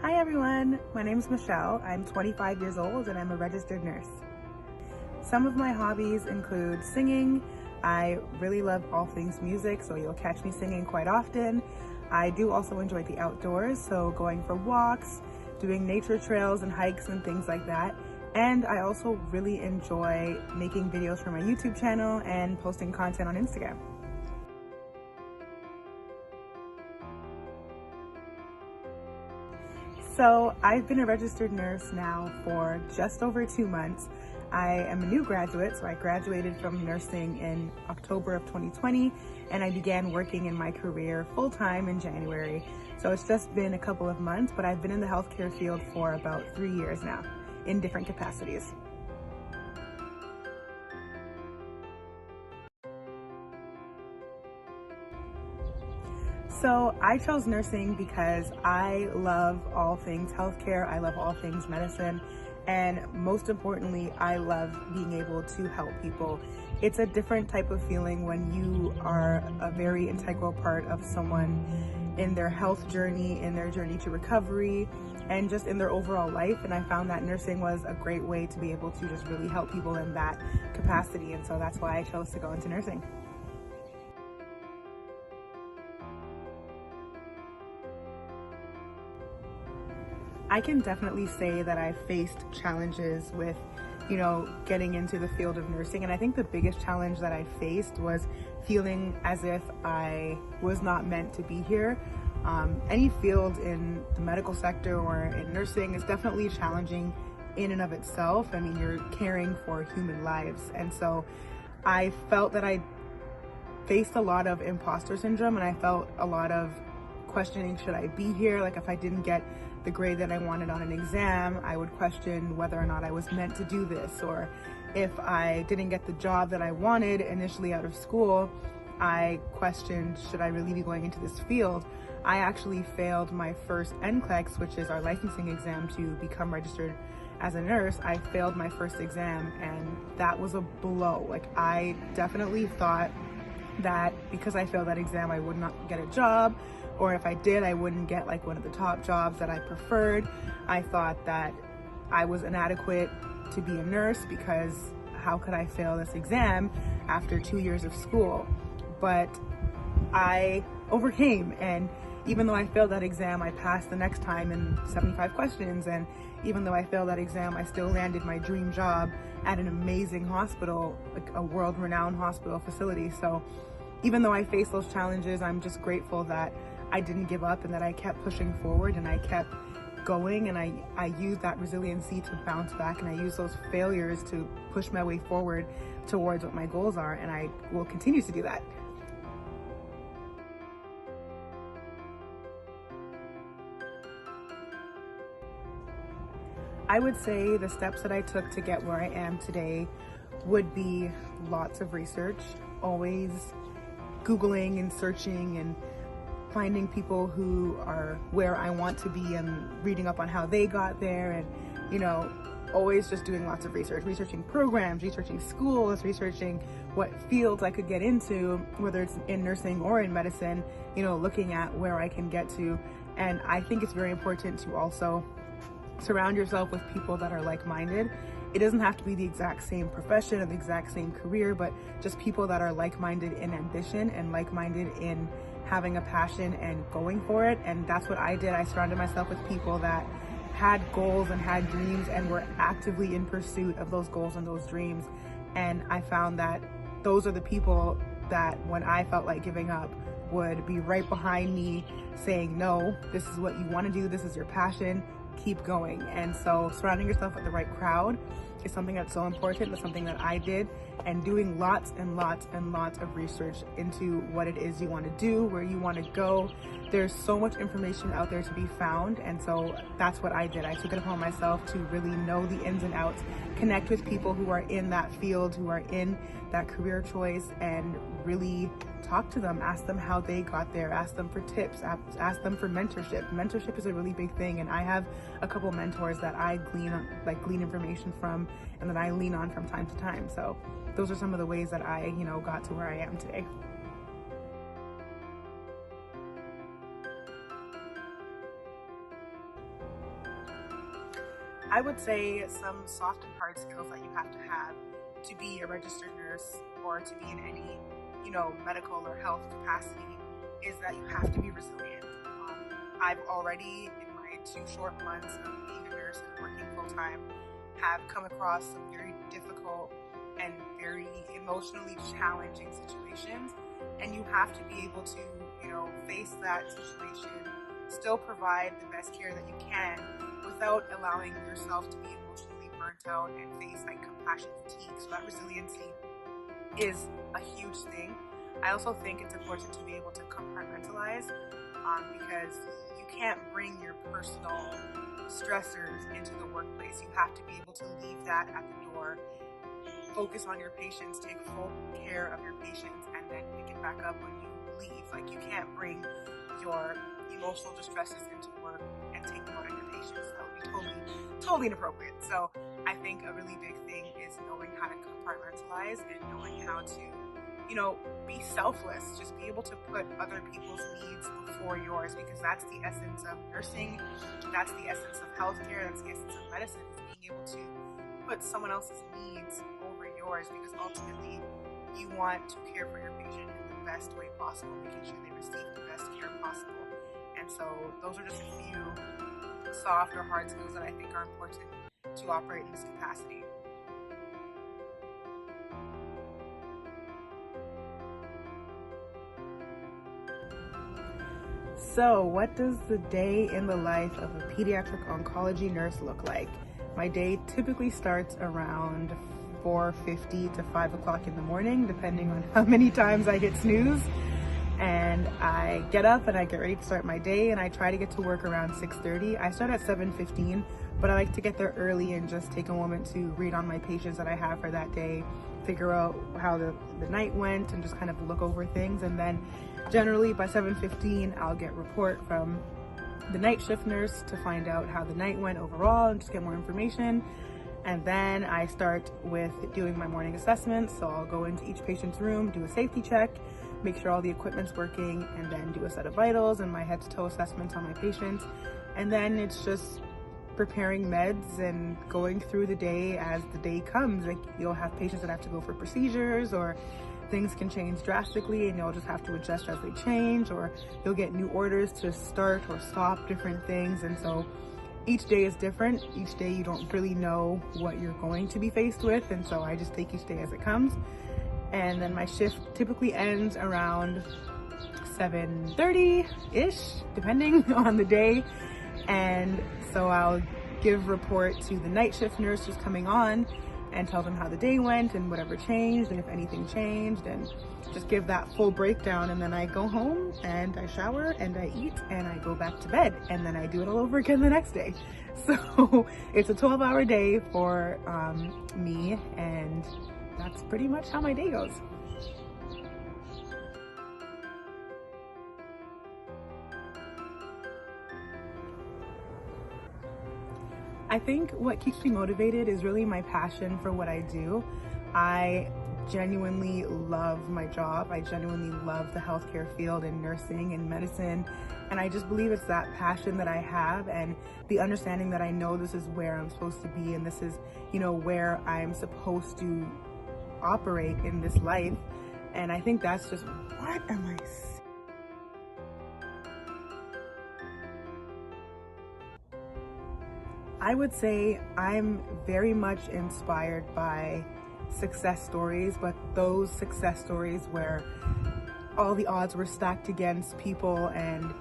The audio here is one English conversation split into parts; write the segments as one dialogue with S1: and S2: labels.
S1: Hi everyone, my name is Michelle. I'm 25 years old and I'm a registered nurse. Some of my hobbies include singing. I really love all things music, so you'll catch me singing quite often. I do also enjoy the outdoors, so going for walks, doing nature trails and hikes and things like that. And I also really enjoy making videos for my YouTube channel and posting content on Instagram. So I've been a registered nurse now for just over 2 months. I am a new graduate, so I graduated from nursing in October of 2020, and I began working in my career full-time in January. So it's just been a couple of months, but I've been in the healthcare field for about 3 years now in different capacities. So I chose nursing because I love all things healthcare, I love all things medicine, and most importantly, I love being able to help people. It's a different type of feeling when you are a very integral part of someone in their health journey, in their journey to recovery, and just in their overall life. And I found that nursing was a great way to be able to just really help people in that capacity. And so that's why I chose to go into nursing. I can definitely say that I faced challenges with, getting into the field of nursing. And I think the biggest challenge that I faced was feeling as if I was not meant to be here. Any field in the medical sector or in nursing is definitely challenging in and of itself. I mean, you're caring for human lives. And so I felt that I faced a lot of imposter syndrome, and I felt a lot of questioning, should I be here? Like, if I didn't get the grade that I wanted on an exam, I would question whether or not I was meant to do this. Or if I didn't get the job that I wanted initially out of school, I questioned, should I really be going into this field? I actually failed my first NCLEX, which is our licensing exam to become registered as a nurse. I failed my first exam, and that was a blow. Like, I definitely thought that because I failed that exam, I would not get a job, or if I did, I wouldn't get like one of the top jobs that I preferred. I thought that I was inadequate to be a nurse because how could I fail this exam after 2 years of school? But I overcame, and even though I failed that exam, I passed the next time in 75 questions. And even though I failed that exam, I still landed my dream job at an amazing hospital, like a world-renowned hospital facility. So even though I faced those challenges, I'm just grateful that I didn't give up and that I kept pushing forward and I kept going, and I used that resiliency to bounce back, and I used those failures to push my way forward towards what my goals are, and I will continue to do that. I would say the steps that I took to get where I am today would be lots of research, always Googling and searching and finding people who are where I want to be and reading up on how they got there, and always just doing lots of research, researching programs, researching schools, researching what fields I could get into, whether it's in nursing or in medicine, looking at where I can get to. And I think it's very important to also surround yourself with people that are like-minded. It doesn't have to be the exact same profession or the exact same career, but just people that are like-minded in ambition and like-minded in having a passion and going for it. And that's what I did. I surrounded myself with people that had goals and had dreams and were actively in pursuit of those goals and those dreams. And I found that those are the people that when I felt like giving up would be right behind me saying, no, this is what you want to do. This is your passion. Keep going. And so surrounding yourself with the right crowd is something that's so important. That's something that I did, and doing lots and lots and lots of research into what it is you want to do, where you want to go. There's so much information out there to be found, and so that's what I did. I took it upon myself to really know the ins and outs, connect with people who are in that field, who are in that career choice, and really talk to them, ask them how they got there, ask them for tips, ask them for mentorship. Mentorship is a really big thing, and I have a couple mentors that I glean information from and that I lean on from time to time. So those are some of the ways that I, got to where I am today. I would say some soft and hard skills that you have to be a registered nurse or to be in any, medical or health capacity is that you have to be resilient. I've already, in my 2 short months of being a nurse and working full time, have come across some very difficult and very emotionally challenging situations. And you have to be able to, face that situation, still provide the best care that you can without allowing yourself to be emotionally burnt out and face like compassion fatigue. So that resiliency is a huge thing. I also think it's important to be able to compartmentalize because you can't bring your personal stressors into the workplace. You have to be able to leave that at the door, focus on your patients, take full care of your patients, and then pick it back up when you leave. Like, you can't bring your emotional distresses into work and take them out on your patients. That would be totally inappropriate. So I think a really big thing is knowing how to compartmentalize and knowing how to, be selfless. Just be able to put other people's needs before yours, because that's the essence of nursing. That's the essence of healthcare. That's the essence of medicine, is being able to put someone else's needs over yours, because ultimately you want to care for your patient in the best way possible, making sure they receive the best care possible. And so those are just a few soft or hard skills that I think are important to operate in this capacity. So, what does the day in the life of a pediatric oncology nurse look like? My day typically starts around 4:50 to 5 o'clock in the morning, depending on how many times I hit snooze. And I get up and I get ready to start my day, and I try to get to work around 6:30. I start at 7:15, but I like to get there early and just take a moment to read on my patients that I have for that day, figure out how the night went, and just kind of look over things. And then generally by 7:15, I'll get report from the night shift nurse to find out how the night went overall and just get more information. And then I start with doing my morning assessments. So I'll go into each patient's room, do a safety check, make sure all the equipment's working, and then do a set of vitals and my head to toe assessments on my patients. And then it's just preparing meds and going through the day as the day comes. Like, you'll have patients that have to go for procedures, or things can change drastically and you'll just have to adjust as they change, or you'll get new orders to start or stop different things. And so each day is different. Each day you don't really know what you're going to be faced with. And so I just take each day as it comes. And then my shift typically ends around 7:30-ish, depending on the day. And so I'll give report to the night shift nurse who's coming on and tell them how the day went and whatever changed and if anything changed, and just give that full breakdown. And then I go home and I shower and I eat and I go back to bed, and then I do it all over again the next day. So it's a 12-hour day for me, and that's pretty much how my day goes. I think what keeps me motivated is really my passion for what I do. I genuinely love my job. I genuinely love the healthcare field and nursing and medicine. And I just believe it's that passion that I have, and the understanding that I know this is where I'm supposed to be, and this is, where I'm supposed to operate in this life. And I think that's just, what am I saying? I would say I'm very much inspired by success stories, but those success stories where all the odds were stacked against people and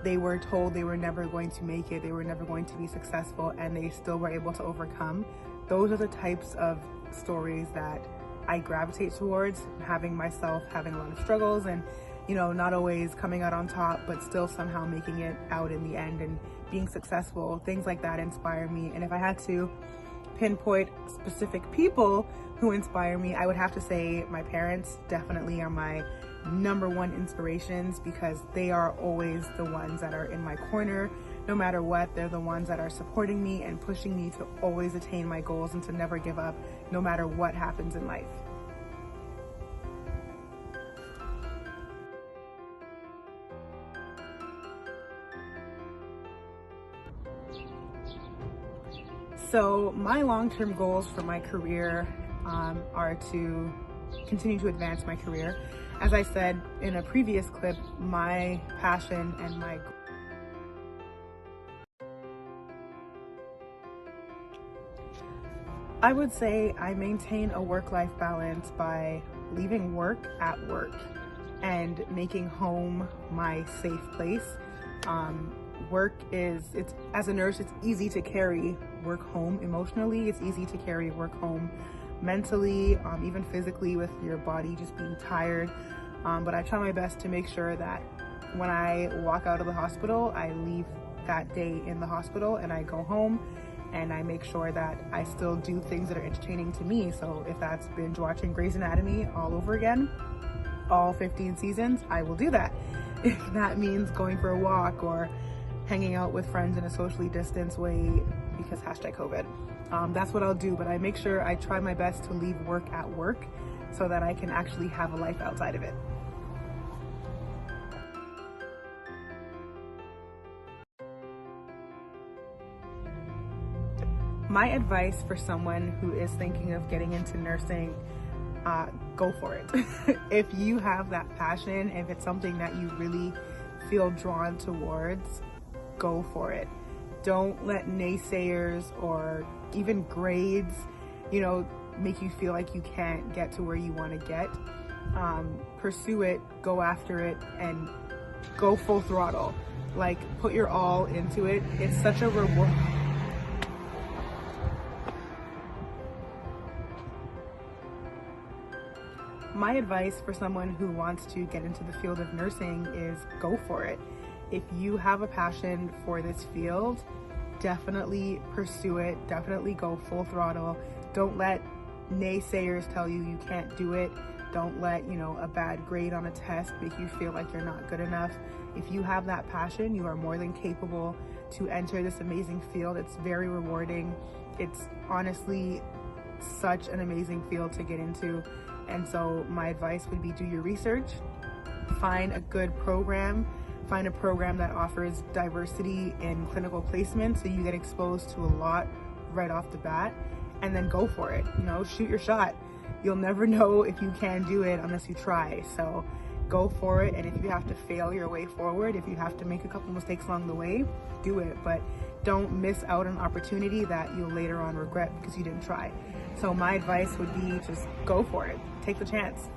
S1: they were told they were never going to make it, they were never going to be successful, and they still were able to overcome. Those are the types of stories that I gravitate towards, having a lot of struggles and, not always coming out on top, but still somehow making it out in the end and being successful. Things like that inspire me. And if I had to pinpoint specific people who inspire me, I would have to say my parents definitely are my number one inspirations, because they are always the ones that are in my corner. No matter what, they're the ones that are supporting me and pushing me to always attain my goals and to never give up, no matter what happens in life. So my long-term goals for my career are to continue to advance my career. As I said in a previous clip, my passion and my I would say I maintain a work-life balance by leaving work at work and making home my safe place. It's as a nurse, it's easy to carry work home emotionally. It's easy to carry work home mentally, even physically with your body just being tired. But I try my best to make sure that when I walk out of the hospital, I leave that day in the hospital and I go home and I make sure that I still do things that are entertaining to me. So if that's binge watching Grey's Anatomy all over again, all 15 seasons, I will do that. If that means going for a walk or hanging out with friends in a socially distanced way because #COVID. That's what I'll do, but I make sure I try my best to leave work at work so that I can actually have a life outside of it. My advice for someone who is thinking of getting into nursing, go for it. If you have that passion, if it's something that you really feel drawn towards, go for it. Don't let naysayers or even grades, make you feel like you can't get to where you want to get. Pursue it, go after it, and go full throttle. Like, put your all into it. It's such a reward. My advice for someone who wants to get into the field of nursing is go for it. If you have a passion for this field, definitely pursue it. Definitely go full throttle. Don't let naysayers tell you you can't do it. Don't let, a bad grade on a test make you feel like you're not good enough. If you have that passion, you are more than capable to enter this amazing field. It's very rewarding. It's honestly such an amazing field to get into. And so my advice would be do your research, find a good program, find a program that offers diversity in clinical placement so you get exposed to a lot right off the bat, and then go for it. Shoot your shot. You'll never know if you can do it unless you try. So go for it, and if you have to fail your way forward, if you have to make a couple mistakes along the way, do it. But don't miss out on an opportunity that you'll later on regret because you didn't try. So my advice would be just go for it. Take the chance.